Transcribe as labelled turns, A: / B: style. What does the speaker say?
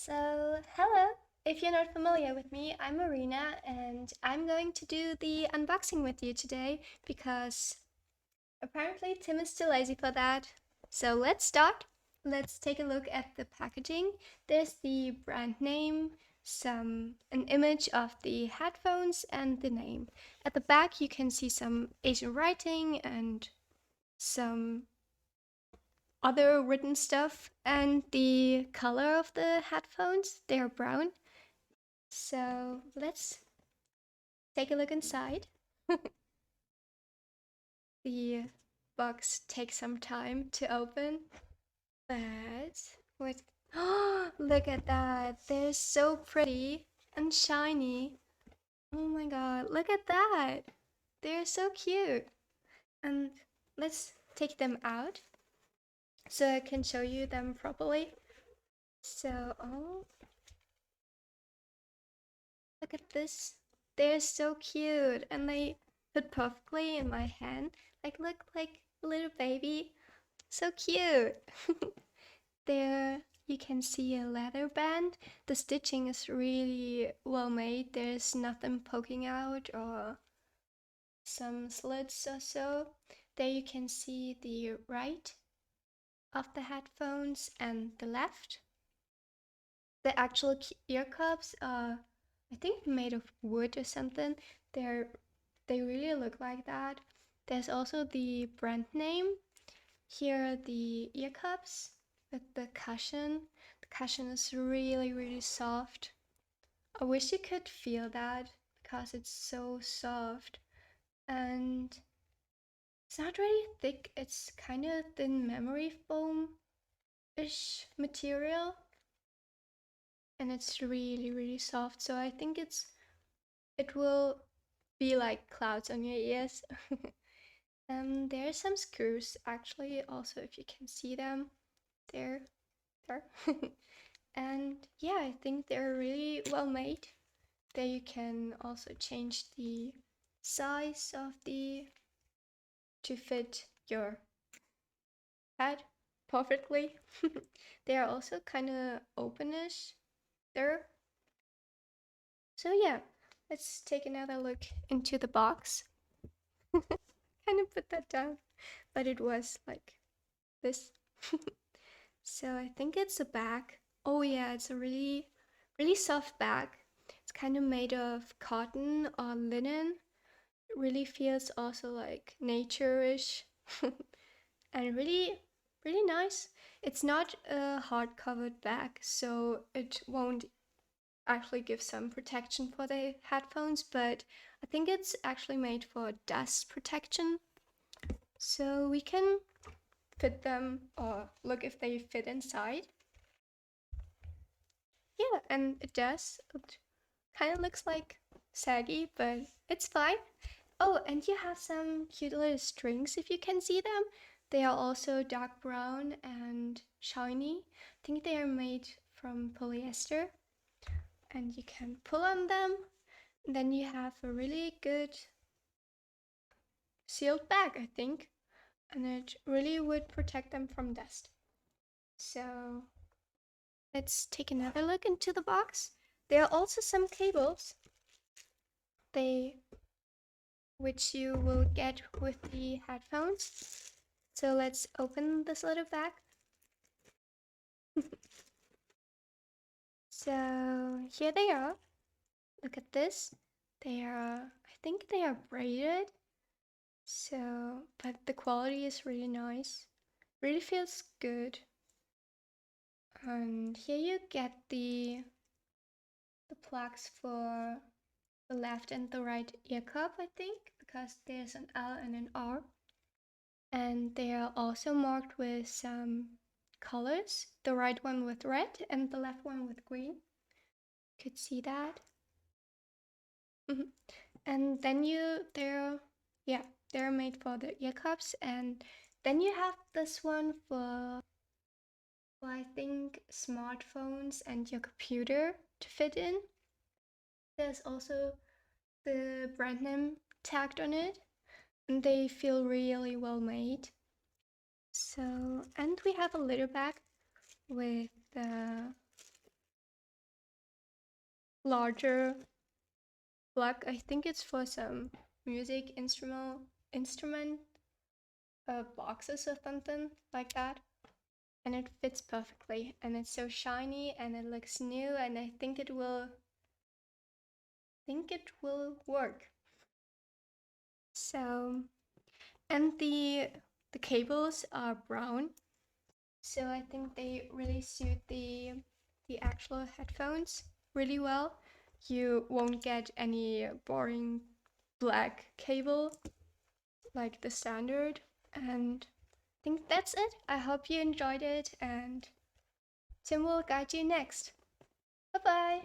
A: Hello! If you're not familiar with me, I'm Marina and I'm going to do the unboxing with you today because apparently Tim is too lazy for that. So let's start. Let's take a look at the packaging. There's the brand name, an image of the headphones and the name. At the back you can see some Asian writing and some other written stuff, and the color of the headphones, they are brown. So let's take a look inside. The box takes some time to open, but with oh, look at that! They're so pretty and shiny. Oh my god, look at that! They're so cute. And let's take them out so I can show you them properly. So, oh, look at this. They're so cute and they fit perfectly in my hand. Look like a little baby. So cute. There you can see a leather band. The stitching is really well made. There's nothing poking out or some slits or so. There you can see the right of the headphones and the left. The actual ear cups are, I think, made of wood or something. They really look like that. There's also the brand name. Here are the ear cups with the cushion. The cushion is really, really soft. I wish you could feel that because it's so soft. And it's not really thick, it's kind of thin memory foam-ish material. And it's really, really soft. So I think it will be like clouds on your ears. There are some screws actually, also if you can see them. There. And yeah, I think they're really well made. There you can also change the size of to fit your head perfectly. They are also kind of openish there. So yeah, let's take another look into the box. Kind of put that down, but it was like this. So I think it's a bag. Oh yeah, it's a really, really soft bag. It's kind of made of cotton or linen. It really feels also like nature-ish and really, really nice. It's not a hard-covered bag, so it won't actually give some protection for the headphones, but I think it's actually made for dust protection. So we can fit them or look if they fit inside. Yeah, and it does. It kind of looks like saggy, but it's fine. Oh, and you have some cute little strings if you can see them. They are also dark brown and shiny. I think they are made from polyester. And you can pull on them. Then you have a really good sealed bag, I think. And it really would protect them from dust. So let's take another look into the box. There are also some cables which you will get with the headphones. So let's open this little bag. So here they are. Look at this. I think they are braided. So, but the quality is really nice. Really feels good. And here you get the plugs for the left and the right ear cup, I think, because there's an L and an R. And they are also marked with some colors, the right one with red and the left one with green. Could see that. And then they're made for the ear cups, and then you have this one for I think smartphones and your computer to fit in. There's also the brand name tagged on it, and they feel really well made. So, and we have a little bag with larger plug. I think it's for some music instrument boxes or something like that. And it fits perfectly, and it's so shiny and it looks new, and I think it will work. So, and the cables are brown, so I think they really suit the actual headphones really well. You won't get any boring black cable like the standard. And I think that's it. I hope you enjoyed it, and Tim will guide you next. Bye bye!